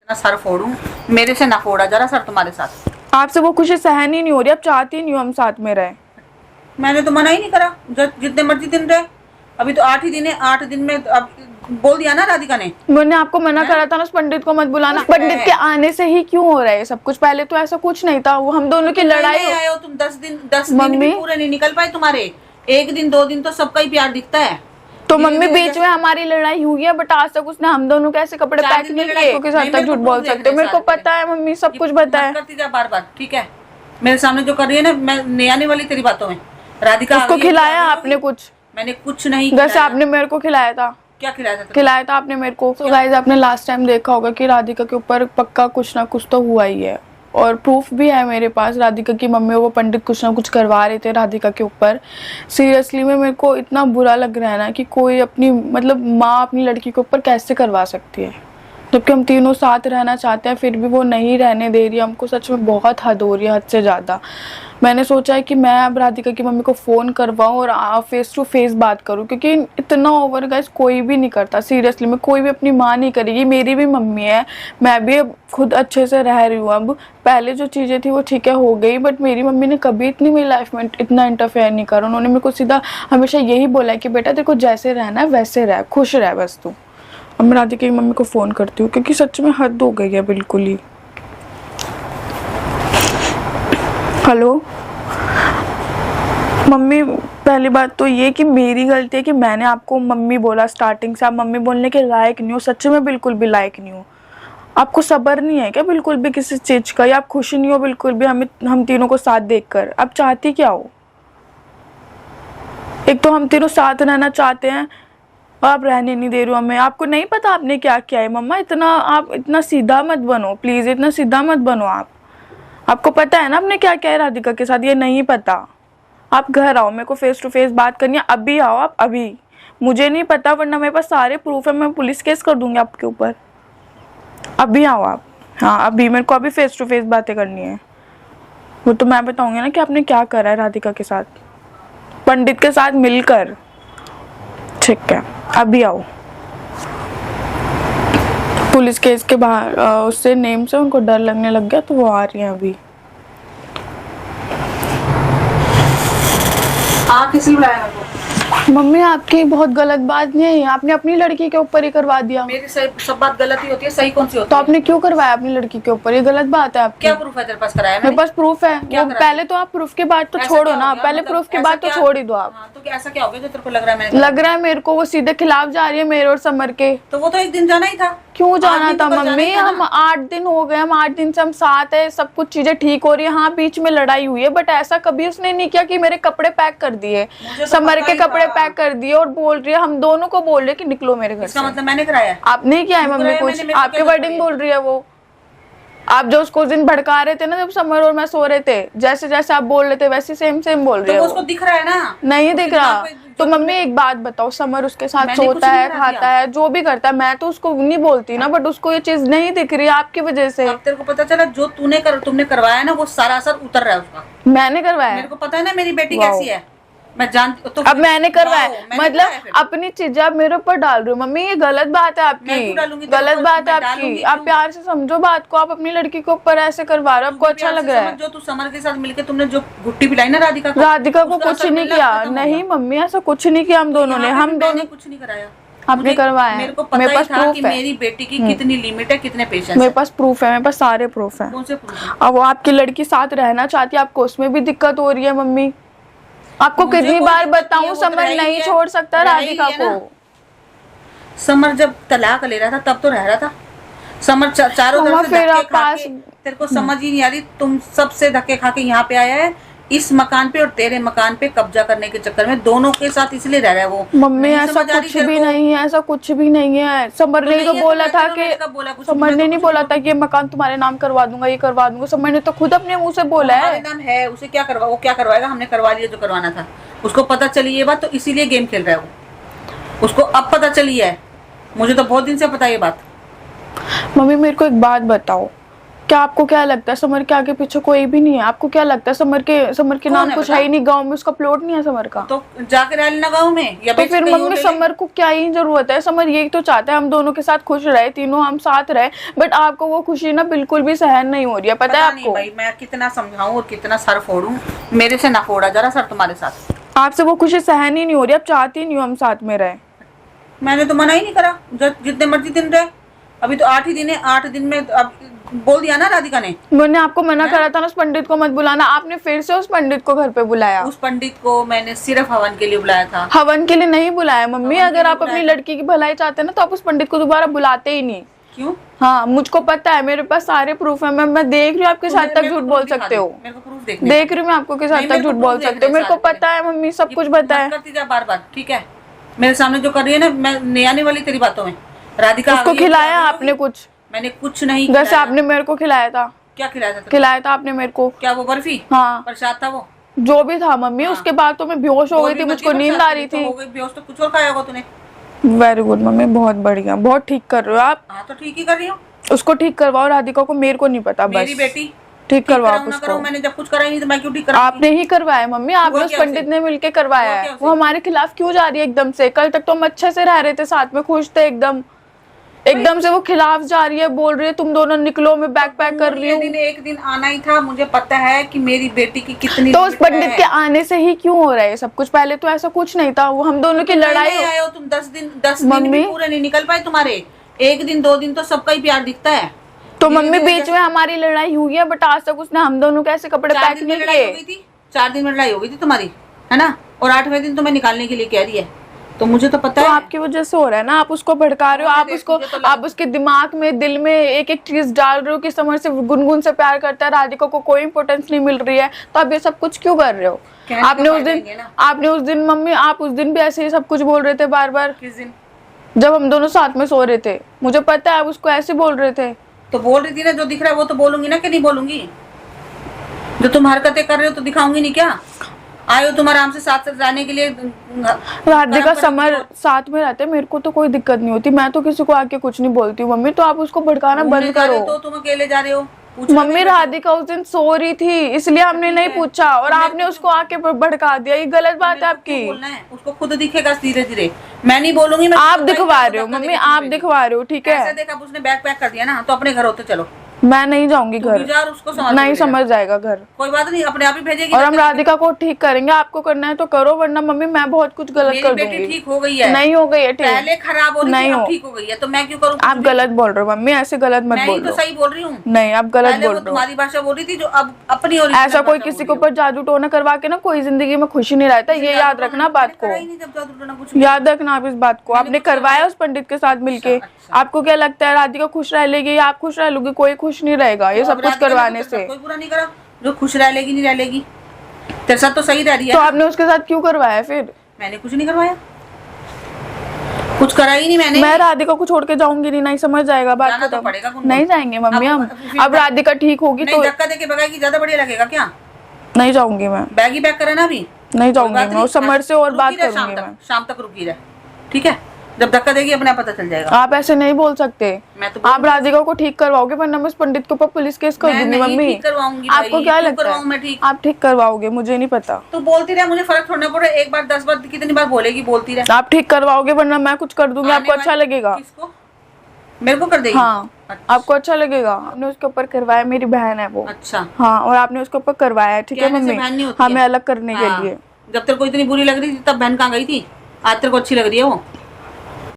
ना सर फोड़ूं, मेरे से ना फोड़ा जरा सर तुम्हारे साथ। आपसे वो खुशी सहन ही नहीं हो रही, आप चाहती नहीं हो हम साथ में रहे। मैंने तो मना ही नहीं करा, जितने मर्जी दिन रहे। अभी तो 8 ही दिन है, 8 दिन में अब बोल दिया ना राधिका ने। मैंने आपको मना करा था ना उस पंडित को मत बुलाना। पंडित के आने से ही क्यों हो रहा है सब कुछ? पहले तो ऐसा कुछ नहीं था, वो हम दोनों की लड़ाई आए हो तुम 10 दिन भी पूरे नहीं निकल पाए तुम्हारे। 1 दिन 2 दिन तो सबका ही प्यार दिखता है। तो मम्मी बीच में हमारी लड़ाई हुई है, बट आज तक उसने हम दोनों के ऐसे कपड़े पैक नहीं किए के साथ तक झूठ बोल सकते हो। मेरे को पता है मम्मी, सब कुछ पता है। करती जा बार बार, ठीक है? मेरे सामने जो कर रही है ना, मैं नहीं आने वाली तेरी बातों में। राधिका उसको खिलाया आपने कुछ? मैंने कुछ नहीं। वैसे आपने मेरे को खिलाया था। क्या खिलाया था? खिलाया था आपने मेरे को। तो गाइस आपने लास्ट टाइम देखा होगा कि राधिका के ऊपर पक्का कुछ ना कुछ तो हुआ ही है, और प्रूफ भी है मेरे पास। राधिका की मम्मी वो पंडित कुछ ना कुछ करवा रहे थे राधिका के ऊपर। सीरियसली में मेरे को इतना बुरा लग रहा है ना कि कोई अपनी मतलब माँ अपनी लड़की के ऊपर कैसे करवा सकती है, जबकि हम तीनों साथ रहना चाहते हैं, फिर भी वो नहीं रहने दे रही हमको। सच में बहुत हद हो रही है, हद से ज़्यादा। मैंने सोचा है कि मैं अब राधिका की मम्मी को फ़ोन करवाऊँ और फेस टू फेस बात करूँ, क्योंकि इतना ओवर गाइस कोई भी नहीं करता। सीरियसली में कोई भी अपनी माँ नहीं करेगी। मेरी भी मम्मी है, मैं भी अब खुद अच्छे से रह रही हूँ। अब पहले जो चीज़ें थी वो ठीक है हो गई, बट मेरी मम्मी ने कभी इतनी मेरी लाइफ में इतना इंटरफेयर नहीं करा। उन्होंने मेरे को सीधा हमेशा यही बोला है कि बेटा तेरे को जैसे रहना है वैसे रह, खुश रह बस तू। अब मैं राधिका की मम्मी को फ़ोन करती हूँ, क्योंकि सच में हद हो गई है बिल्कुल ही। हेलो मम्मी, पहली बात तो ये कि मेरी गलती है कि मैंने आपको मम्मी बोला स्टार्टिंग से। आप मम्मी बोलने के लायक नहीं हो, सच में बिल्कुल भी लायक नहीं हो। आपको सब्र नहीं है क्या बिल्कुल भी किसी चीज़ का? या आप खुश नहीं हो बिल्कुल भी हम तीनों को साथ देखकर? आप चाहती क्या हो? एक तो हम तीनों साथ रहना चाहते हैं, आप रहने नहीं दे रहे हो हमें। आपको नहीं पता आपने क्या किया है मम्मा? आप इतना सीधा मत बनो प्लीज़, इतना सीधा मत बनो आप। आपको पता है ना आपने क्या किया है राधिका के साथ? ये नहीं पता। आप घर आओ, मेरे को फेस टू फेस बात करनी है, अभी आओ आप अभी। मुझे नहीं पता, वरना मेरे पास सारे प्रूफ है, मैं पुलिस केस कर दूंगी आपके ऊपर। अभी आओ आप। हाँ अभी, मेरे को अभी फेस टू फेस बातें करनी है। वो तो मैं बताऊंगी ना कि आपने क्या करा है राधिका के साथ, पंडित के साथ मिलकर। ठीक है अभी आओ। पुलिस केस के बाहर उससे नेम से उनको डर लगने लग गया, तो वो आ रही है अभी। किस लिए बुलाया मेरे को? मम्मी आपकी बहुत गलत बात नहीं है, आपने अपनी लड़की के ऊपर ही करवा दिया। मेरी सब बात गलत ही होती है, सही कौन सी होती तो है? आपने क्यों करवाया अपनी लड़की के ऊपर? ये गलत बात है आपकी। क्या प्रूफ है तेरे पास कराया? मेरे पास प्रूफ है। वो पहले तो आप प्रूफ के बाद तो छोड़ो ना, पहले प्रूफ के बाद तो छोड़ ही दो आप। हाँ, तो क्या ऐसा क्या हो गया जो तेरे को लग रहा है? मैंने लग रहा है मेरे को वो सीधे खिलाफ जा रही है मेरे और समर के। तो वो तो एक दिन जाना ही था। क्यों जाना था मम्मी? हम 8 दिन हो गए, हम 8 दिन से हम साथ है, सब कुछ चीजें ठीक हो रही है। हाँ बीच में लड़ाई हुई है, बट ऐसा कभी उसने नहीं किया कि मेरे कपड़े पैक कर दिए, समर के कपड़े पैक कर दिए और बोल रही है, हम दोनों को बोल रही है कि निकलो मेरे घर से। इसका मतलब मैंने कराया है? आप नहीं किया है मम्मी कुछ, आपके वर्डिंग बोल रही है वो। आप जो उसको उस दिन भड़का रहे थे ना जब समर और मैं सो रहे थे, जैसे जैसे आप बोल रहे थे वैसे सेम सेम बोल रहे हो। तो उसको दिख रहा है ना? नहीं दिख रहा। तो मम्मी एक बात बताओ, समर उसके साथ सोता है, खाता है, जो भी करता है, मैं तो उसको नहीं बोलती ना, बट उसको ये चीज नहीं दिख रही आपकी वजह से। अब तेरे को पता चला जो तुमने करवाया ना, वो सारा असर उतर रहा है उसका। मैंने करवाया? मेरे को पता है ना मेरी बेटी कैसी है, मैं जानती। तो अब मैंने करवाया मतलब अपनी चीजें आप मेरे ऊपर डाल रही हो मम्मी, ये गलत बात है आपकी, गलत बात है आपकी। आप प्यार से समझो बात को, आप अपनी लड़की के ऊपर ऐसे करवा रहे हो, आपको अच्छा लग रहा है? जो तू समर के साथ मिलके तुमने जो गुट्टी पिलाई ना राधिका को कुछ नहीं किया। नहीं मम्मी ऐसा कुछ नहीं किया हम दोनों ने, हम दोनों कुछ नहीं कराया। आपने करवाया? मेरे को पता ही था कि मेरी बेटी की कितनी लिमिट है, कितने पेशेंस है। मेरे पास प्रूफ है, मेरे पास सारे प्रूफ है। कौन से प्रूफ? अब वो आपकी लड़की साथ रहना चाहती है, आपको उसमें भी दिक्कत हो रही है मम्मी। आपको कितनी बार बताऊं, समर नहीं छोड़ सकता राधिका को। समर जब तलाक ले रहा था तब तो रह रहा था। समर चारों तरफ से धक्के खा के, तेरे को समझ ही नहीं आ रही, तुम सबसे धक्के खा के यहाँ पे आया है इस मकान पे, और तेरे मकान पे कब्जा करने के चक्कर में दोनों के साथ इसलिए रह रहा है वो। मम्मी ऐसा कुछ भी नहीं है, ऐसा कुछ भी नहीं है। समर ने तो बोला था कि, समर ने नहीं बोला था कि मकान तुम्हारे नाम करवा दूंगा, ये करवा दूंगा। समर ने तो खुद अपने मुंह से बोला है। नाम है उसे क्या करवा, वो क्या करवाएगा? हमने करवा लिया जो करवाना था। उसको पता चली ये बात, तो इसीलिए गेम खेल रहा है वो। उसको अब पता चली है, मुझे तो बहुत दिन से पता ये बात। मम्मी मेरे को एक बात बताओ, क्या आपको क्या लगता है समर के आगे पीछे कोई भी नहीं है? आपको क्या लगता है समर के नाम कुछ है ही नहीं, गांव में उसका प्लॉट नहीं है समर का? तो जाके रह लेना गाँव में, या तो फिर मम्मी समर को क्या ही जरूरत है? समर यही तो चाहता है हम दोनों के साथ खुश रहे, तीनों हम साथ रहे, बट आपको वो खुशी ना बिल्कुल भी सहन नहीं हो रही है, पता है आपको? भाई मैं कितना समझाऊं और कितना सर फोड़ूं, मेरे से ना फोड़ा जरा सर तुम्हारे साथ। आपसे वो खुशी सहन ही नहीं हो रही, आप चाहती नहीं हो हम साथ में रहे। मैंने तो मना ही नहीं करा, जितने मर्जी दिन रहे, अभी तो 8 ही दिन है, 8 दिन में अब बोल दिया ना राधिका ने। मैंने आपको मना करा था ना उस पंडित को मत बुलाना, आपने फिर से उस पंडित को घर पे बुलाया। उस पंडित को मैंने सिर्फ हवन के लिए बुलाया था। हवन के लिए नहीं बुलाया मम्मी, अगर आप अपनी लड़की की भलाई चाहते ना तो आप उस पंडित को दोबारा बुलाते ही नहीं। क्यों? हाँ मुझको पता है, मेरे पास सारे प्रूफ है, मैं देख रही हूँ आपके साथ तक झूठ बोल सकते हो, मेरे को प्रूफ देख रही हूँ मैं आपको के साथ तक झूठ बोल सकते हो, मेरे को पता है मम्मी, सब कुछ पता है। करती जा बार बार, ठीक है? मेरे सामने जो कर रही है ना, मैं नहीं आने वाली तेरी बातों में। राधिका उसको खिलाया आपने कुछ? मैंने कुछ नहीं, जैसे आपने मेरे को खिलाया था। क्या खिलाया था? खिलाया था आपने मेरे को। क्या वो बर्फी? हाँ प्रसाद था वो, जो भी था मम्मी। उसके बाद तो मैं बेहोश हो गई थी, मुझको नींद आ रही थी। हो गई बेहोश तो कुछ और खाया होगा तूने। वेरी गुड मम्मी, बहुत बढ़िया, बहुत ठीक कर रहे हो आप। हाँ तो ठीक ही कर रही हूँ। उसको ठीक करवाओ राधिका को, मेरे को नहीं पता, बस मेरी बेटी ठीक करवाओ उसको। मैंने जब कुछ करा ही नहीं तो मैं क्यों ठीक कराऊं? आपने ही करवाया मम्मी, आपने उस पंडित ने मिलके करवाया है। वो हमारे खिलाफ क्यों जा रही है एकदम से? कल तक तो हम अच्छे से रह रहे थे, साथ में खुश थे, एकदम से वो खिलाफ जा रही है, बोल रही है तुम दोनों निकलो, मैं बैग पैक कर रही हूँ। एक दिन आना ही था, मुझे पता है कि मेरी बेटी की कितनी। तो उस पंडित के आने से ही क्यों हो रहा है सब कुछ? पहले तो ऐसा कुछ नहीं था, वो हम दोनों की लड़ाई। आए हो तुम 10 दिन भी पूरे नहीं निकल पाए तुम्हारे। 1 दिन 2 दिन तो सबका ही प्यार दिखता है। तो मम्मी बीच में हमारी लड़ाई हुई है, बट आज तक उसने हम दोनों कैसे कपड़े पैक नहीं किए। 4 दिन में लड़ाई हो गई थी तुम्हारी, है ना? और 8वें दिन तो मैं निकालने के लिए कह रही है, तो मुझे तो पता है। आपकी वजह से हो रहा है ना, आप उसको भड़का रहे हो, आप उसके दिमाग में, दिल में एक एक चीज डाल रहे हो कि समर से, गुनगुन से प्यार करता है, राधिका को कोई इंपॉर्टेंस नहीं मिल रही है, तो आप ये सब कुछ क्यों कर रहे हो? आपने उस दिन मम्मी, आप उस दिन भी ऐसे ही सब कुछ बोल रहे थे बार बार। किस दिन? जब हम दोनों साथ में सो रहे थे, मुझे पता है आप उसको ऐसे बोल रहे थे। तो बोल रही थी ना, जो दिख रहा है वो तो बोलूंगी ना, कि नहीं बोलूंगी? जो तुम हरकतें कर रहे हो तो दिखाऊंगी नहीं क्या? आए हो तुम आराम से साथ रहने के लिए। राधिका समर साथ में रहते, मेरे को तो कोई दिक्कत नहीं होती, मैं तो किसी को आके कुछ नहीं बोलती हूँ मम्मी, तो आप उसको भड़काना बंद करो। तो तुम अकेले जा रहे हो? मम्मी राधिका उस दिन सो रही थी, इसलिए हमने नहीं पूछा, और आपने उसको आके भड़का दिया, ये गलत बात है आपकी। बोलना है उसको, खुद दिखेगा धीरे धीरे, मैं नहीं बोलूंगी। आप दिखवा रहे हो मम्मी, आप दिखवा रहे हो, ठीक है? देखा उसने बैग पैक कर दिया ना, तो अपने घर होते चलो। मैं नहीं जाऊंगी घर, उसको नहीं समझ जाएगा घर। कोई बात नहीं, अपने आप ही भेजेगी। और हम राधिका को ठीक करेंगे, आपको करना है तो करो, वरना मम्मी मैं बहुत कुछ गलत कर दूंगी। ठीक हो गई है? नहीं हो गई है, ठीक, पहले खराब हो रही थी, अब ठीक हो गई है, तो मैं क्यों करूँ? आप गलत बोल रहे हो मम्मी, ऐसे गलत मत बोलो। मैं तो सही बोल रही हूँ। नहीं आप गलत बोल रहे हो, तुम्हारी भाषा बोल रही थी, जो अब अपनी हो रही। ऐसा कोई किसी के ऊपर जादू टोना करवा के ना कोई जिंदगी में खुशी नहीं रहता, ये याद रखना बात को, याद रखना आप इस बात को। आपने करवाया उस पंडित के साथ मिलके, आपको क्या लगता है राधिका खुश रह लेगी, आप खुश रह लोगे? कोई खुश नहीं रहेगा ये सब कुछ करवाने से। कोई बुरा नहीं करा, जो खुश रह लेगी नहीं रह लेगी, तेरे साथ तो सही रह रही है। तो आपने उसके साथ क्यों करवाया फिर? मैंने कुछ नहीं करवाया, कुछ करा ही नहीं मैंने। मैं राधिका को छोड़ के जाऊंगी नहीं समझ जाएगा बात को? तो नहीं जाएंगे मम्मी हम, अब राधिका ठीक होगी तो। धक्का देके भगाएगी, ज्यादा बढ़िया लगेगा क्या? नहीं जाऊंगी मैं, बैग ही पैक करा ना अभी। नहीं जाऊंगी मैं, समर से और बात करूंगी मैं। शाम तक रुकी रहे, ठीक है? जब धक्का देगी अपने आप पता चल जाएगा। आप ऐसे नहीं बोल सकते, आप राधिका को ठीक करवाओगे, वरना मैं इस पंडित के ऊपर पुलिस केस कर दूंगी मम्मी। आपको क्या लगता है आप ठीक करवाओगे? मुझे नहीं पता। तो बोलती रहे, मुझे फर्क थोड़ा पड़े, एक बार 10 बार कितनी बार बोलेगी, बोलती रहे। आप ठीक करवाओगे, वरना मैं कुछ कर दूंगी, आपको अच्छा लगेगा? किसको? मेरे को कर देगी? हाँ आपको अच्छा लगेगा। आपने उसके ऊपर करवाया, मेरी बहन है वो। अच्छा हाँ, और आपने उसके ऊपर करवाया, ठीक है मम्मी, हमें अलग करने के लिए। जब तेरे को इतनी बुरी लग रही थी तब बहन कहाँ गई थी? आज तेरे को अच्छी लग रही है वो?